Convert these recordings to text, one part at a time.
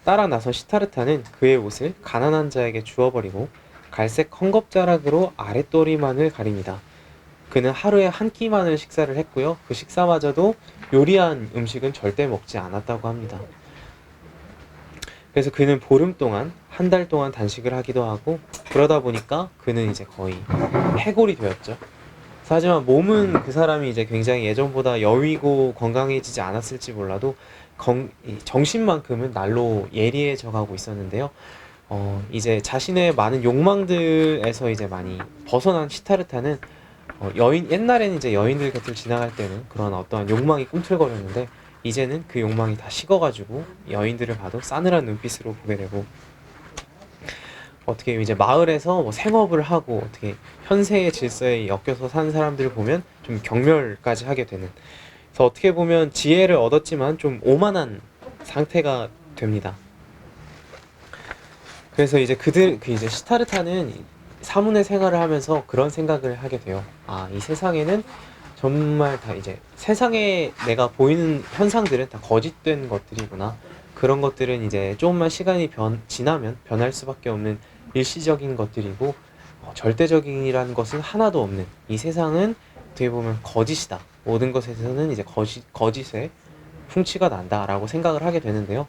따라 나선 시타르타는 그의 옷을 가난한 자에게 주어버리고 갈색 헝겊자락으로 아랫도리만을 가립니다. 그는 하루에 한 끼만을 식사를 했고요. 그 식사마저도 요리한 음식은 절대 먹지 않았다고 합니다. 그래서 그는 보름 동안, 한 달 동안 단식을 하기도 하고, 그러다 보니까 그는 이제 거의 해골이 되었죠. 하지만 몸은 그 사람이 이제 굉장히 예전보다 여위고 건강해지지 않았을지 몰라도 정신만큼은 날로 예리해져 가고 있었는데요. 이제 자신의 많은 욕망들에서 이제 많이 벗어난 시타르타는 옛날에는 이제 여인들 곁을 지나갈 때는 그런 어떠한 욕망이 꿈틀거렸는데, 이제는 그 욕망이 다 식어가지고 여인들을 봐도 싸늘한 눈빛으로 보게 되고, 어떻게 이제 마을에서 뭐 생업을 하고 어떻게 현세의 질서에 엮여서 사는 사람들을 보면 좀 경멸까지 하게 되는, 그래서 어떻게 보면 지혜를 얻었지만 좀 오만한 상태가 됩니다. 그래서 이제 이제 시타르타는 사문의 생활을 하면서 그런 생각을 하게 돼요. 아, 이 세상에는 정말 다 이제 세상에 내가 보이는 현상들은 다 거짓된 것들이구나. 그런 것들은 이제 조금만 시간이 지나면 변할 수밖에 없는 일시적인 것들이고, 절대적인이라는 것은 하나도 없는 이 세상은 어떻게 보면 거짓이다. 모든 것에서는 이제 거짓의 풍치가 난다라고 생각을 하게 되는데요.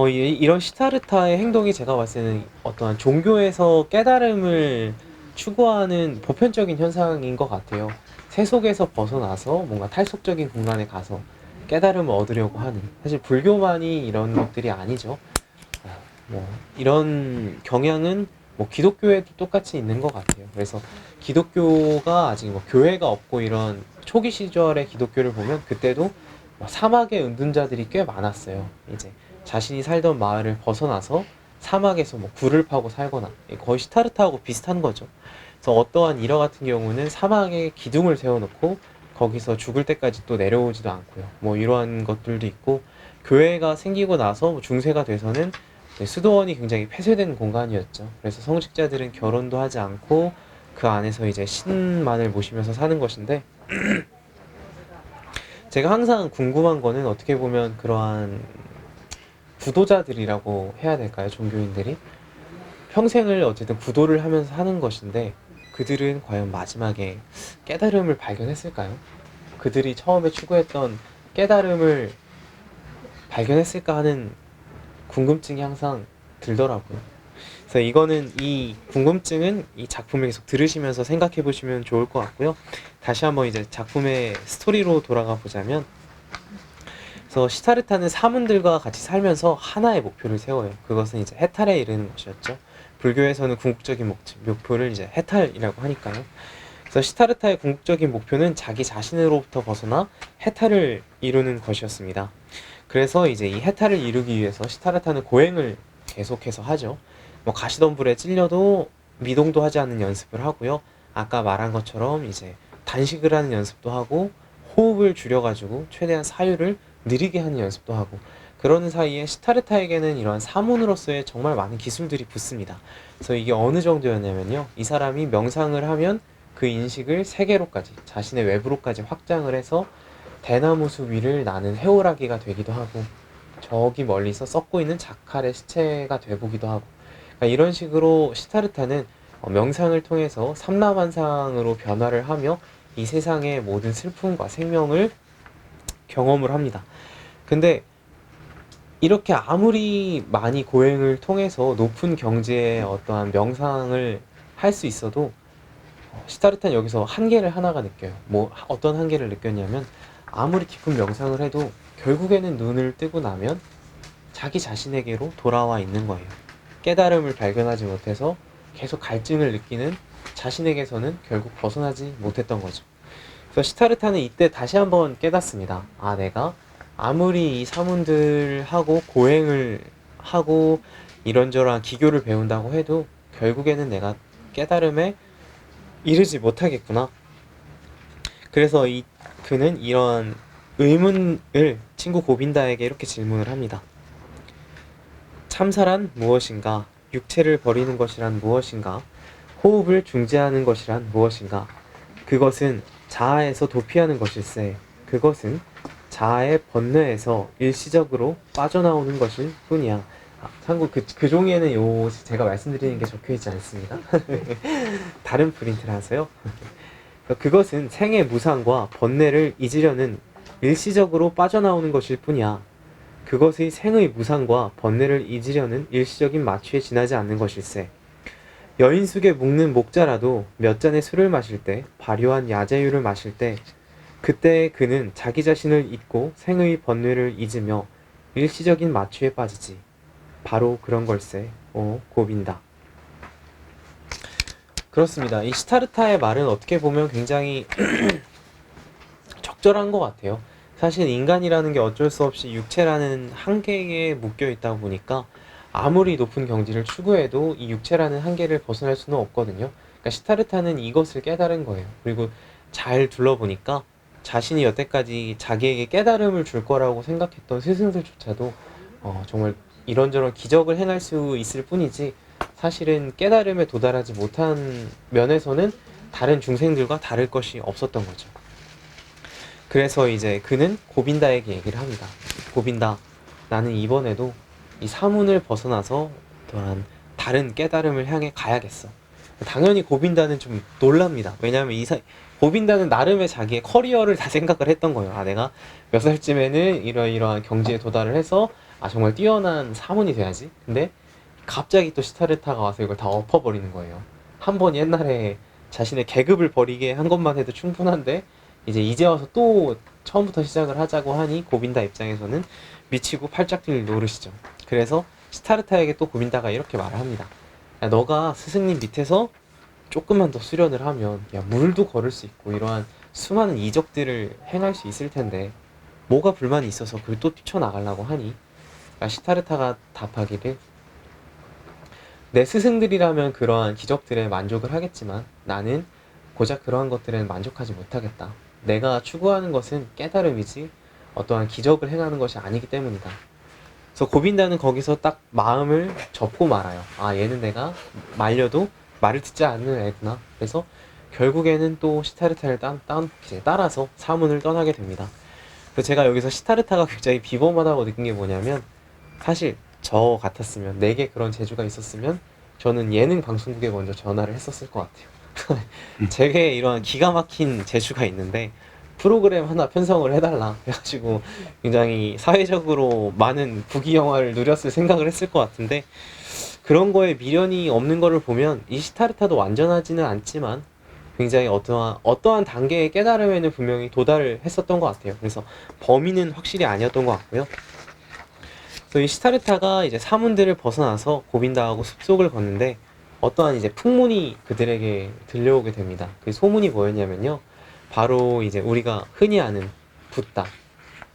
이런 시타르타의 행동이 제가 봤을 때는 어떠한 종교에서 깨달음을 추구하는 보편적인 현상인 것 같아요. 세속에서 벗어나서 뭔가 탈속적인 공간에 가서 깨달음을 얻으려고 하는, 사실 불교만이 이런 것들이 아니죠. 뭐 이런 경향은 뭐 기독교에도 똑같이 있는 것 같아요. 그래서 기독교가 아직 뭐 교회가 없고 이런 초기 시절의 기독교를 보면 그때도 뭐 사막의 은둔자들이 꽤 많았어요. 이제 자신이 살던 마을을 벗어나서 사막에서 뭐 굴을 파고 살거나, 거의 시타르타하고 비슷한 거죠. 그래서 어떠한 일화 같은 경우는 사막에 기둥을 세워놓고 거기서 죽을 때까지 또 내려오지도 않고요. 뭐 이러한 것들도 있고, 교회가 생기고 나서 뭐 중세가 돼서는 수도원이 굉장히 폐쇄된 공간이었죠. 그래서 성직자들은 결혼도 하지 않고 그 안에서 이제 신만을 모시면서 사는 것인데, 제가 항상 궁금한 거는 어떻게 보면 그러한 구도자들이라고 해야 될까요? 종교인들이 평생을 어쨌든 구도를 하면서 하는 것인데, 그들은 과연 마지막에 깨달음을 발견했을까요? 그들이 처음에 추구했던 깨달음을 발견했을까 하는 궁금증이 항상 들더라고요. 그래서 이 궁금증은 이 작품을 계속 들으시면서 생각해 보시면 좋을 것 같고요. 다시 한번 이제 작품의 스토리로 돌아가 보자면, 그래서 시타르타는 사문들과 같이 살면서 하나의 목표를 세워요. 그것은 이제 해탈에 이르는 것이었죠. 불교에서는 궁극적인 목표를 이제 해탈이라고 하니까요. 그래서 시타르타의 궁극적인 목표는 자기 자신으로부터 벗어나 해탈을 이루는 것이었습니다. 그래서 이제 이 해탈을 이루기 위해서 시타르타는 고행을 계속해서 하죠. 뭐 가시덤불에 찔려도 미동도 하지 않는 연습을 하고요. 아까 말한 것처럼 이제 단식을 하는 연습도 하고, 호흡을 줄여가지고 최대한 사유를 느리게 하는 연습도 하고, 그러는 사이에 시타르타에게는 이러한 사문으로서의 정말 많은 기술들이 붙습니다. 그래서 이게 어느 정도였냐면요, 이 사람이 명상을 하면 그 인식을 세계로까지, 자신의 외부로까지 확장을 해서 대나무 숲 위를 나는 해오라기가 되기도 하고, 저기 멀리서 썩고 있는 자칼의 시체가 되보기도 하고, 그러니까 이런 식으로 시타르타는 명상을 통해서 삼라만상으로 변화를 하며 이 세상의 모든 슬픔과 생명을 경험을 합니다. 근데 이렇게 아무리 많이 고행을 통해서 높은 경지의 어떠한 명상을 할 수 있어도, 시타르타는 여기서 한계를 하나가 느껴요. 뭐 어떤 한계를 느꼈냐면, 아무리 깊은 명상을 해도 결국에는 눈을 뜨고 나면 자기 자신에게로 돌아와 있는 거예요. 깨달음을 발견하지 못해서 계속 갈증을 느끼는 자신에게서는 결국 벗어나지 못했던 거죠. 그래서 시타르타는 이때 다시 한번 깨닫습니다. 아, 내가 아무리 이 사문들하고 고행을 하고 이런저런 기교를 배운다고 해도 결국에는 내가 깨달음에 이르지 못하겠구나. 그래서 그는 이런 의문을 친구 고빈다에게 이렇게 질문을 합니다. 참사란 무엇인가? 육체를 버리는 것이란 무엇인가? 호흡을 중지하는 것이란 무엇인가? 그것은 자아에서 도피하는 것일세. 그것은 자아의 번뇌에서 일시적으로 빠져나오는 것일 뿐이야. 참고 그 종이에는 제가 말씀드리는 게 적혀있지 않습니다. 다른 프린트라서요. 그것은 생의 무상과 번뇌를 잊으려는 일시적으로 빠져나오는 것일 뿐이야. 그것의 생의 무상과 번뇌를 잊으려는 일시적인 마취에 지나지 않는 것일세. 여인숙에 묵는 목자라도 몇 잔의 술을 마실 때, 발효한 야자유를 마실 때, 그때 그는 자기 자신을 잊고 생의 번뇌를 잊으며 일시적인 마취에 빠지지. 바로 그런 걸세. 고빈다. 그렇습니다. 이 시타르타의 말은 어떻게 보면 굉장히 적절한 것 같아요. 사실 인간이라는 게 어쩔 수 없이 육체라는 한계에 묶여 있다 보니까 아무리 높은 경지를 추구해도 이 육체라는 한계를 벗어날 수는 없거든요. 그러니까 시타르타는 이것을 깨달은 거예요. 그리고 잘 둘러보니까 자신이 여태까지 자기에게 깨달음을 줄 거라고 생각했던 스승들조차도 정말 이런저런 기적을 행할 수 있을 뿐이지 사실은 깨달음에 도달하지 못한 면에서는 다른 중생들과 다를 것이 없었던 거죠. 그래서 이제 그는 고빈다에게 얘기를 합니다. 고빈다, 나는 이번에도 이 사문을 벗어나서 또한 다른 깨달음을 향해 가야겠어. 당연히 고빈다는 좀 놀랍니다. 왜냐하면 고빈다는 나름의 자기의 커리어를 다 생각을 했던 거예요. 내가 몇 살쯤에는 이러이러한 경지에 도달을 해서 정말 뛰어난 사문이 돼야지. 근데 갑자기 또 시타르타가 와서 이걸 다 엎어버리는 거예요. 한 번 옛날에 자신의 계급을 버리게 한 것만 해도 충분한데 이제 와서 또 처음부터 시작을 하자고 하니 고빈다 입장에서는 미치고 팔짝 뛸 노릇이죠. 그래서 시타르타에게 또 고빈다가 이렇게 말을 합니다. 야, 너가 스승님 밑에서 조금만 더 수련을 하면 물도 걸을 수 있고 이러한 수많은 이적들을 행할 수 있을 텐데 뭐가 불만이 있어서 그걸 또 뛰쳐나가려고 하니? 시타르타가 답하기를, 내 스승들이라면 그러한 기적들에 만족을 하겠지만 나는 고작 그러한 것들은 만족하지 못하겠다. 내가 추구하는 것은 깨달음이지 어떠한 기적을 행하는 것이 아니기 때문이다. 그래서 고빈다는 거기서 딱 마음을 접고 말아요. 얘는 내가 말려도 말을 듣지 않는 애구나. 그래서 결국에는 또 시타르타를 따라서 사문을 떠나게 됩니다. 그래서 제가 여기서 시타르타가 굉장히 비범하다고 느낀 게 뭐냐면, 사실 저 같았으면, 내게 그런 재주가 있었으면 저는 예능 방송국에 먼저 전화를 했었을 것 같아요. 제게 이러한 기가 막힌 재주가 있는데 프로그램 하나 편성을 해달라 해가지고 굉장히 사회적으로 많은 부귀영화를 누렸을 생각을 했을 것 같은데, 그런 거에 미련이 없는 거를 보면 이 시타르타도 완전하지는 않지만 굉장히 어떠한 단계의 깨달음에는 분명히 도달을 했었던 것 같아요. 그래서 범인은 확실히 아니었던 것 같고요. 그래서 이 시타르타가 이제 사문들을 벗어나서 고빈다하고 숲속을 걷는데 어떠한 이제 풍문이 그들에게 들려오게 됩니다. 그 소문이 뭐였냐면요, 바로 이제 우리가 흔히 아는 붓다,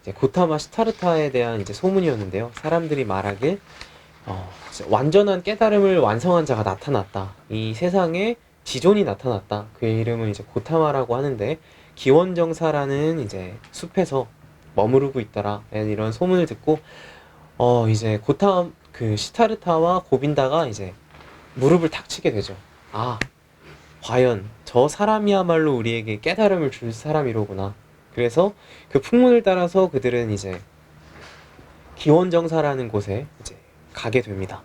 이제 고타마 시타르타에 대한 이제 소문이었는데요. 사람들이 말하길 완전한 깨달음을 완성한 자가 나타났다. 이 세상에 지존이 나타났다. 그의 이름은 이제 고타마라고 하는데 기원정사라는 이제 숲에서 머무르고 있더라. 이런 소문을 듣고 이제 그 시타르타와 고빈다가 이제 무릎을 탁 치게 되죠. 과연 저 사람이야말로 우리에게 깨달음을 줄 사람이로구나. 그래서 그 풍문을 따라서 그들은 이제 기원정사라는 곳에 이제 가게 됩니다.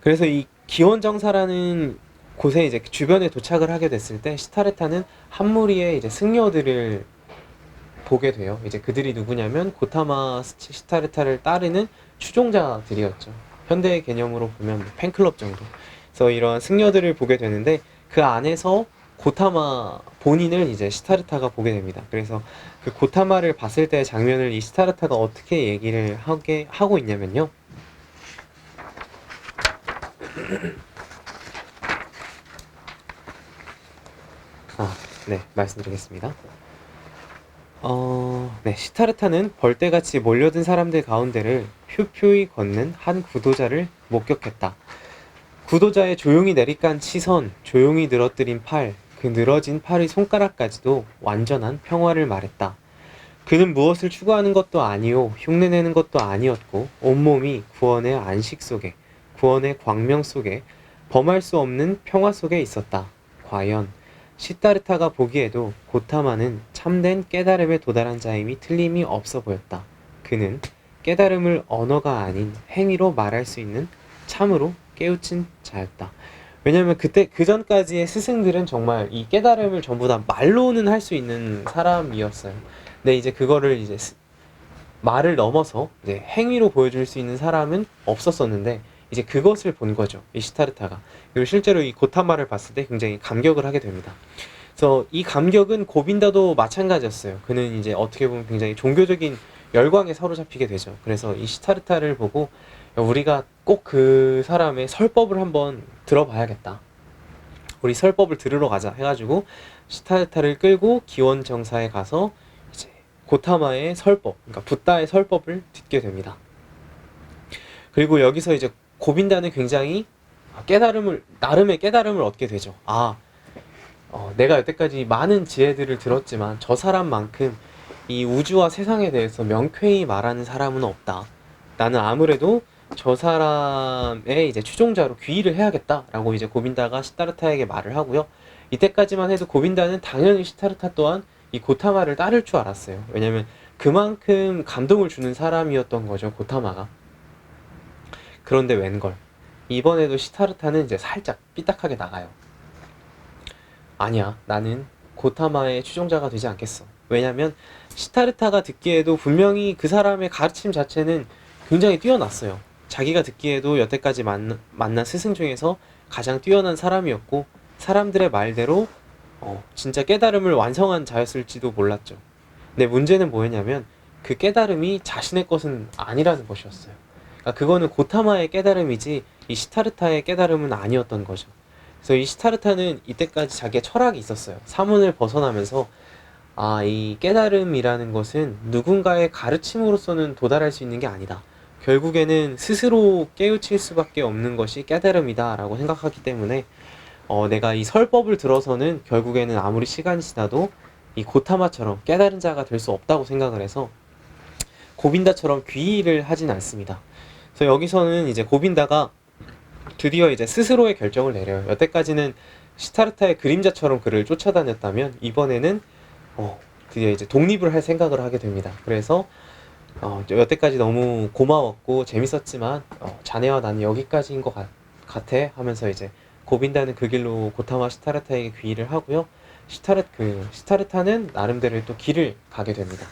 그래서 이 기원정사라는 곳에 이제 주변에 도착을 하게 됐을 때 시타르타는 한 무리의 이제 승려들을 보게 돼요. 이제 그들이 누구냐면 고타마 시타르타를 따르는 추종자들이었죠. 현대의 개념으로 보면 팬클럽 정도. 그래서 이런 승려들을 보게 되는데 그 안에서 고타마 본인을 이제 시타르타가 보게 됩니다. 그래서 그 고타마를 봤을 때의 장면을 이 시타르타가 어떻게 얘기를 하고 있냐면요. 네, 말씀드리겠습니다. 시타르타는 벌떼같이 몰려든 사람들 가운데를 휴표히 걷는 한 구도자를 목격했다. 구도자의 조용히 내리깐 시선, 조용히 늘어뜨린 팔, 그 늘어진 팔의 손가락까지도 완전한 평화를 말했다. 그는 무엇을 추구하는 것도 아니요 흉내내는 것도 아니었고 온몸이 구원의 안식 속에, 구원의 광명 속에, 범할 수 없는 평화 속에 있었다. 과연 시타르타가 보기에도 고타마는 참된 깨달음에 도달한 자임이 틀림이 없어 보였다. 그는 깨달음을 언어가 아닌 행위로 말할 수 있는 참으로 깨우친 자였다. 왜냐면 그때 그 전까지의 스승들은 정말 이 깨달음을 전부 다 말로는 할 수 있는 사람이었어요. 근데 이제 그거를 이제 말을 넘어서 이제 행위로 보여줄 수 있는 사람은 없었었는데 이제 그것을 본 거죠. 이 시타르타가. 그리고 실제로 이 고타마를 봤을 때 굉장히 감격을 하게 됩니다. 그래서 이 감격은 고빈다도 마찬가지였어요. 그는 이제 어떻게 보면 굉장히 종교적인 열광에 사로잡히게 되죠. 그래서 이 시타르타를 보고 우리가 꼭 그 사람의 설법을 한번 들어봐야겠다. 우리 설법을 들으러 가자 해가지고 시타르타를 끌고 기원정사에 가서 이제 고타마의 설법, 그러니까 붓다의 설법을 듣게 됩니다. 그리고 여기서 이제 고빈다는 굉장히 나름의 깨달음을 얻게 되죠. 내가 여태까지 많은 지혜들을 들었지만 저 사람만큼 이 우주와 세상에 대해서 명쾌히 말하는 사람은 없다. 나는 아무래도 저 사람의 이제 추종자로 귀의를 해야겠다라고 이제 고빈다가 시타르타에게 말을 하고요. 이때까지만 해도 고빈다는 당연히 시타르타 또한 이 고타마를 따를 줄 알았어요. 왜냐면 그만큼 감동을 주는 사람이었던 거죠, 고타마가. 그런데 웬걸. 이번에도 시타르타는 이제 살짝 삐딱하게 나가요. 아니야, 나는 고타마의 추종자가 되지 않겠어. 왜냐면 시타르타가 듣기에도 분명히 그 사람의 가르침 자체는 굉장히 뛰어났어요. 자기가 듣기에도 여태까지 만난 스승 중에서 가장 뛰어난 사람이었고 사람들의 말대로 진짜 깨달음을 완성한 자였을지도 몰랐죠. 근데 문제는 뭐였냐면 그 깨달음이 자신의 것은 아니라는 것이었어요. 그러니까 그거는 고타마의 깨달음이지 이 시타르타의 깨달음은 아니었던 거죠. 그래서 이 시타르타는 이때까지 자기의 철학이 있었어요. 사문을 벗어나면서 이 깨달음이라는 것은 누군가의 가르침으로서는 도달할 수 있는 게 아니다. 결국에는 스스로 깨우칠 수밖에 없는 것이 깨달음이다 라고 생각하기 때문에 내가 이 설법을 들어서는 결국에는 아무리 시간이 지나도 이 고타마처럼 깨달은 자가 될 수 없다고 생각을 해서 고빈다처럼 귀의를 하진 않습니다. 그래서 여기서는 이제 고빈다가 드디어 이제 스스로의 결정을 내려요. 여태까지는 시타르타의 그림자처럼 그를 쫓아다녔다면 이번에는 드디어 이제 독립을 할 생각을 하게 됩니다. 그래서 여태까지 너무 고마웠고 재밌었지만 자네와 나는 여기까지인 것 같아 하면서 이제 고빈다는 그 길로 고타마 시타르타에게 귀의를 하고요. 시타르타는 나름대로 또 길을 가게 됩니다.